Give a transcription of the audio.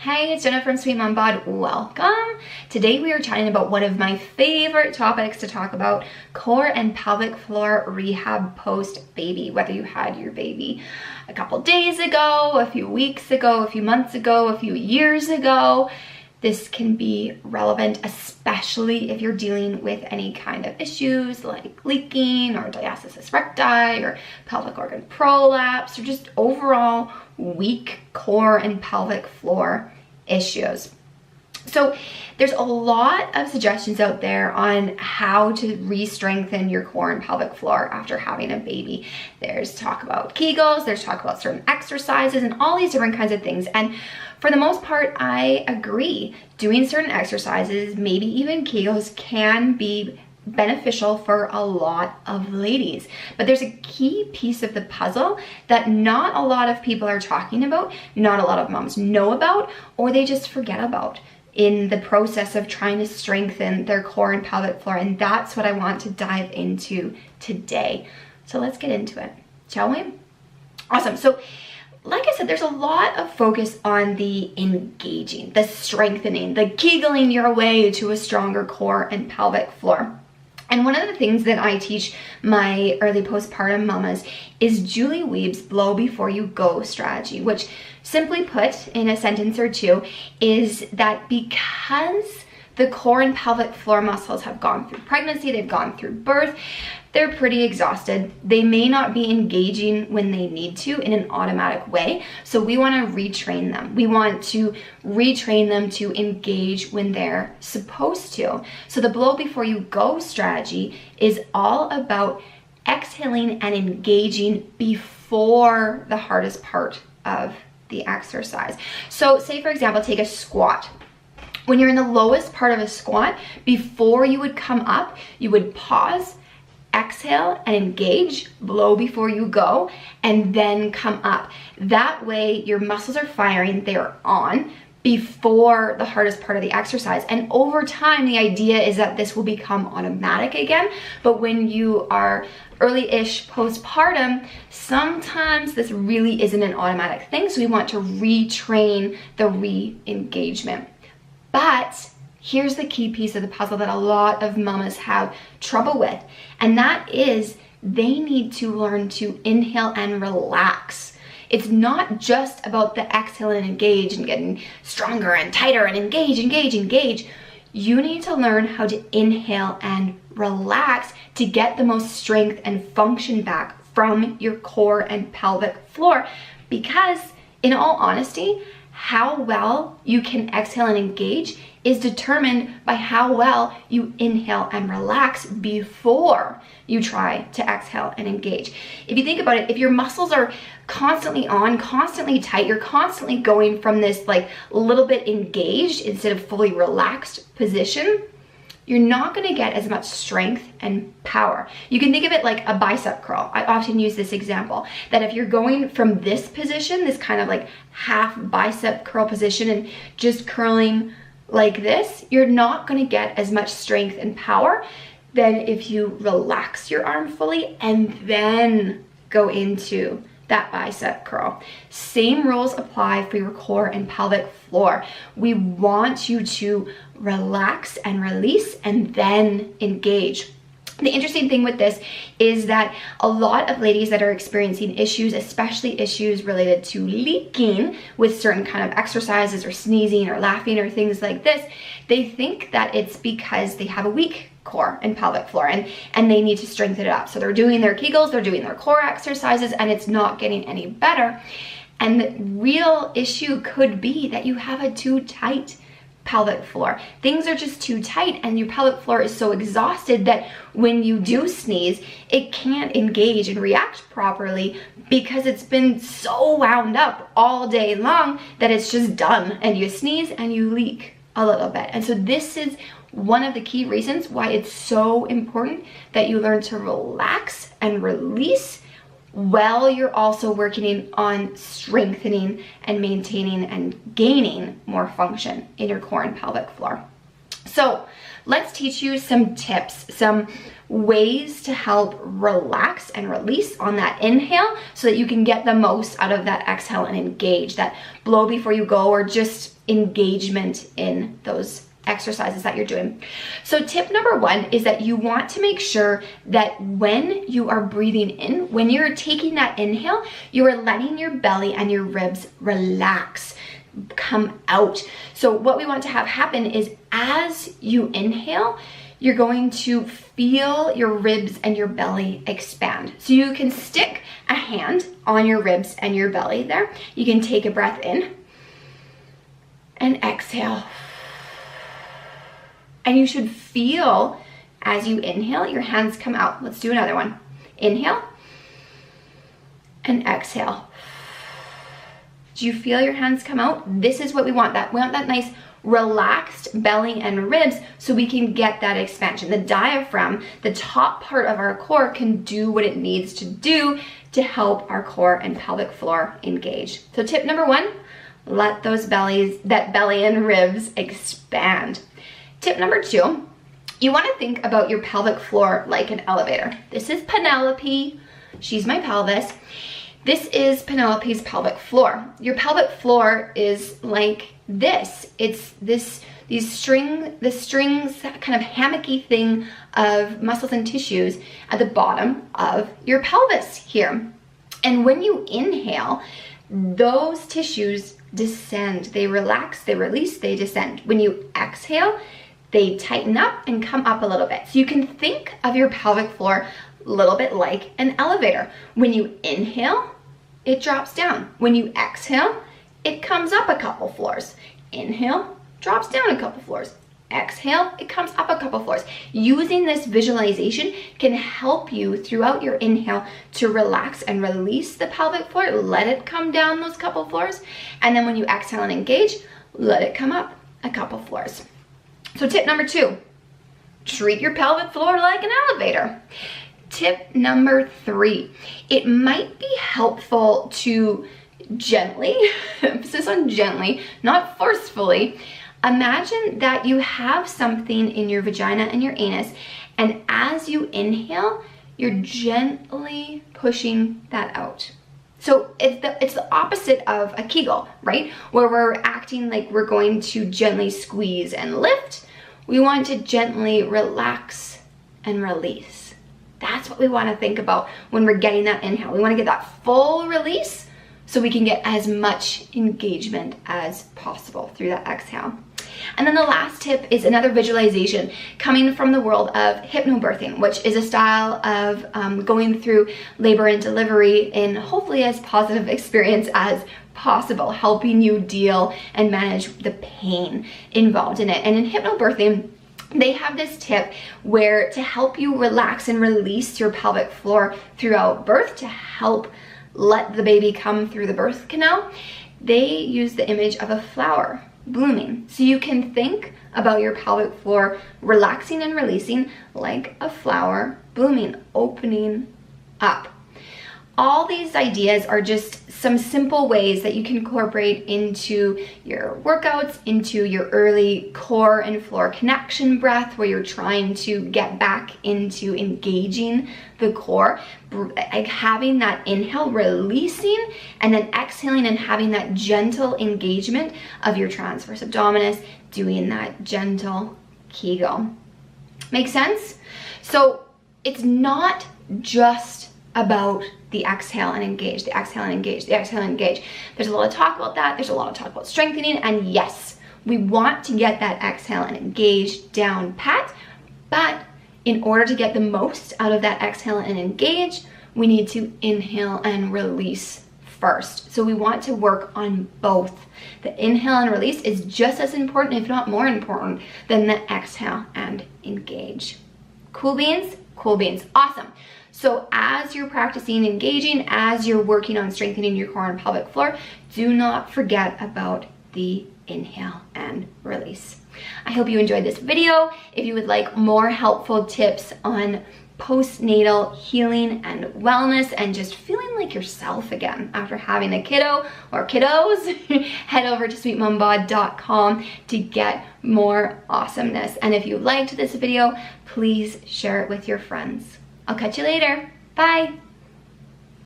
Hey, it's Jenna from Sweet Mom Bod. Welcome. Today we are chatting about one of my favorite topics to talk about, core and pelvic floor rehab post-baby. Whether you had your baby a couple days ago, a few weeks ago, a few months ago, a few years ago, this can be relevant, especially if you're dealing with any kind of issues like leaking or diastasis recti or pelvic organ prolapse or just overall weak core and pelvic floor issues. So there's a lot of suggestions out there on how to re-strengthen your core and pelvic floor after having a baby. There's talk about Kegels, there's talk about certain exercises and all these different kinds of things. And for the most part, I agree. Doing certain exercises, maybe even Kegels, can be beneficial for a lot of ladies. But there's a key piece of the puzzle that not a lot of people are talking about, not a lot of moms know about, or they just forget about in the process of trying to strengthen their core and pelvic floor. And that's what I want to dive into today. So let's get into it, shall we? Awesome. So like I said, there's a lot of focus on the engaging, the strengthening, the Kegling your way to a stronger core and pelvic floor. And one of the things that I teach my early postpartum mamas is Julie Weeb's blow before you go strategy, which simply put in a sentence or two is that because the core and pelvic floor muscles have gone through pregnancy, they've gone through birth, they're pretty exhausted. They may not be engaging when they need to in an automatic way. So we want to retrain them. We want to retrain them to engage when they're supposed to. So the blow before you go strategy is all about exhaling and engaging before the hardest part of the exercise. So say for example, take a squat. When you're in the lowest part of a squat, before you would come up, you would pause, exhale and engage, blow before you go, and then come up. That way your muscles are firing, they're on before the hardest part of the exercise. And over time, the idea is that this will become automatic again. But when you are early-ish postpartum, sometimes this really isn't an automatic thing. So we want to retrain the re-engagement. But here's the key piece of the puzzle that a lot of mamas have trouble with, and that is they need to learn to inhale and relax. It's not just about the exhale and engage and getting stronger and tighter and engage, engage, engage. You need to learn how to inhale and relax to get the most strength and function back from your core and pelvic floor, because in all honesty, how well you can exhale and engage is determined by how well you inhale and relax before you try to exhale and engage. If you think about it, if your muscles are constantly on, constantly tight, you're constantly going from this like little bit engaged instead of fully relaxed position, you're not gonna get as much strength and power. You can think of it like a bicep curl. I often use this example, that if you're going from this position, this kind of like half bicep curl position, and just curling like this, you're not gonna get as much strength and power than if you relax your arm fully and then go into that bicep curl. Same rules apply for your core and pelvic floor. We want you to relax and release and then engage. The interesting thing with this is that a lot of ladies that are experiencing issues, especially issues related to leaking with certain kind of exercises or sneezing or laughing or things like this, they think that it's because they have a weak core and pelvic floor and they need to strengthen it up. So they're doing their Kegels, they're doing their core exercises, and it's not getting any better. And the real issue could be that you have a too tight pelvic floor. Things are just too tight and your pelvic floor is so exhausted that when you do sneeze, it can't engage and react properly because it's been so wound up all day long that it's just done, and you sneeze and you leak a little bit. And so this is one of the key reasons why it's so important that you learn to relax and release while you're also working on strengthening and maintaining and gaining more function in your core and pelvic floor. So let's teach you some tips, some ways to help relax and release on that inhale so that you can get the most out of that exhale and engage, that blow before you go, or just engagement in those exercises that you're doing. So tip number one is that you want to make sure that when you are breathing in, when you're taking that inhale, you are letting your belly and your ribs relax, come out. So what we want to have happen is as you inhale, you're going to feel your ribs and your belly expand. So you can stick a hand on your ribs and your belly there. You can take a breath in and exhale. And you should feel as you inhale, your hands come out. Let's do another one. Inhale and exhale. Do you feel your hands come out? This is what we want. We want that nice relaxed belly and ribs so we can get that expansion. The diaphragm, the top part of our core, can do what it needs to do to help our core and pelvic floor engage. So tip number one, let that belly and ribs expand. Tip number two, you want to think about your pelvic floor like an elevator. This is Penelope. She's my pelvis. This is Penelope's pelvic floor. Your pelvic floor is like this. It's this strings, kind of hammocky thing of muscles and tissues at the bottom of your pelvis here. And when you inhale, those tissues descend. They relax, they release, they descend. When you exhale, they tighten up and come up a little bit. So you can think of your pelvic floor a little bit like an elevator. When you inhale, it drops down. When you exhale, it comes up a couple floors. Inhale, drops down a couple floors. Exhale, it comes up a couple floors. Using this visualization can help you throughout your inhale to relax and release the pelvic floor. Let it come down those couple floors. And then when you exhale and engage, let it come up a couple floors. So tip number two, treat your pelvic floor like an elevator. Tip number three, it might be helpful to gently, emphasis on gently, not forcefully, imagine that you have something in your vagina and your anus, and as you inhale, you're gently pushing that out. So it's the opposite of a Kegel, right? Where we're acting like we're going to gently squeeze and lift. We want to gently relax and release. That's what we want to think about when we're getting that inhale. We want to get that full release so we can get as much engagement as possible through that exhale. And then the last tip is another visualization coming from the world of hypnobirthing, which is a style of going through labor and delivery in hopefully as positive experience as possible, helping you deal and manage the pain involved in it. And in hypnobirthing, they have this tip where to help you relax and release your pelvic floor throughout birth, to help let the baby come through the birth canal, they use the image of a flower blooming. So you can think about your pelvic floor relaxing and releasing like a flower blooming, opening up. All these ideas are just some simple ways that you can incorporate into your workouts, into your early core and floor connection breath, where you're trying to get back into engaging the core, like having that inhale, releasing, and then exhaling and having that gentle engagement of your transverse abdominis, doing that gentle Kegel. Make sense? So it's not just about the exhale and engage, the exhale and engage, the exhale and engage. There's a lot of talk about that. There's a lot of talk about strengthening. And yes, we want to get that exhale and engage down pat. But in order to get the most out of that exhale and engage, we need to inhale and release first. So we want to work on both. The inhale and release is just as important, if not more important, than the exhale and engage. Cool beans? Cool beans. Awesome. So as you're practicing engaging, as you're working on strengthening your core and pelvic floor, do not forget about the inhale and release. I hope you enjoyed this video. If you would like more helpful tips on postnatal healing and wellness and just feeling like yourself again after having a kiddo or kiddos, head over to sweetmombod.com to get more awesomeness. And if you liked this video, please share it with your friends. I'll catch you later. Bye.